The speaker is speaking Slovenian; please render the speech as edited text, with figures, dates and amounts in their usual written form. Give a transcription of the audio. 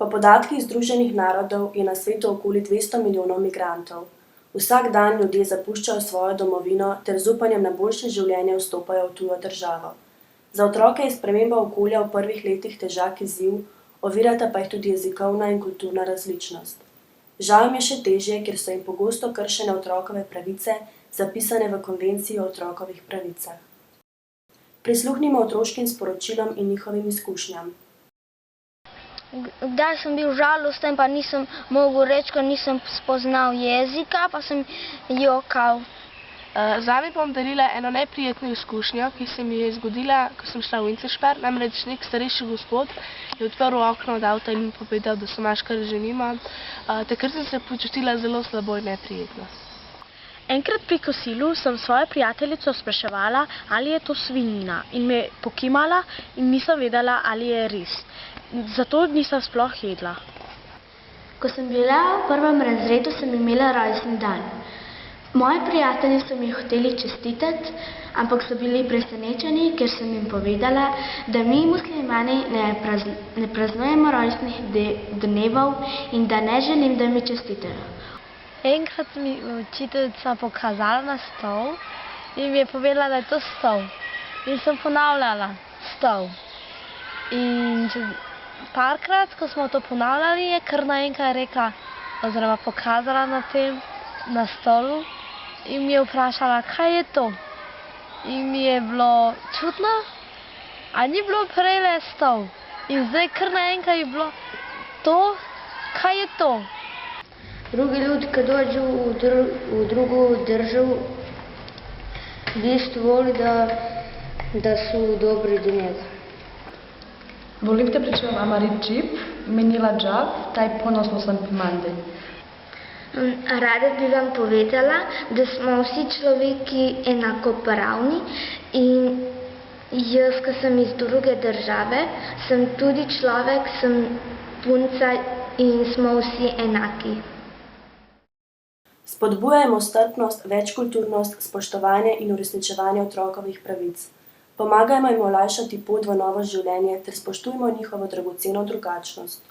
Po podatkih Združenih narodov je na svetu okoli 200 milijonov migrantov. Vsak dan ljudje zapuščajo svojo domovino ter z upanjem na boljše življenje vstopajo v tujo državo. Za otroke je sprememba okolja v prvih letih težak izziv, ovirata pa jih tudi jezikovna in kulturna različnost. Žal jim je še težje, ker so jim pogosto kršene otrokove pravice, zapisane v Konvenciji o otrokovih pravicah. Prisluhnimo otroškim sporočilom in njihovim izkušnjam. Kdaj sem bil žalosten, pa nisem mogel reči, ker nisem spoznal jezika, pa sem jokal. Zame bom delila eno neprijetno izkušnjo, ki se mi je zgodila, ko sem šla v Incešper. Namreč nek starejši gospod je odprl okno od avta in mi povedal, da se maškar ženimo. Takrat sem se počutila zelo slabo in neprijetno. Enkrat pri kosilu sem svojo prijateljico spraševala, ali je to svinjina, in me je pokimala in nisem vedela, ali je res. Zato nisem sploh jedla. Ko sem bila v 1. razredu, sem imela rojstni dan. Moji prijatelji so mi hoteli čestitati, ampak so bili presenečeni, ker sem jim povedala, da mi muslimani ne praznujemo rojstnih dnevov in da ne želim, da mi čestitajo. Enkrat mi je učiteljica pokazala na stol in mi je povedala, da je to stol. In sem ponavljala stol. In parkrat, ko smo to ponavljali, je kar naenkrat rekla, oziroma pokazala na stolu in mi je vprašala, kaj je to. In mi je bilo čudno, a ni bilo prej le stol. In zdaj kar naenkrat je bilo to, kaj je to. Drugi ljudi, ki dođu v drugu državu, v bistvu voli da su dobri do njega. Volite pričujem Amarit Džip, menila Džav, taj ponosno sam Pimande. Rada bi vam povedala, da smo vsi človeki enakopravni in jaz, ko sem iz druge države, sem tudi človek, sem punca in smo vsi enaki. Spodbujajmo strpnost, večkulturnost, spoštovanje in uresničevanje otrokovih pravic. Pomagajmo jim olajšati pot v novo življenje ter spoštujmo njihovo dragoceno drugačnost.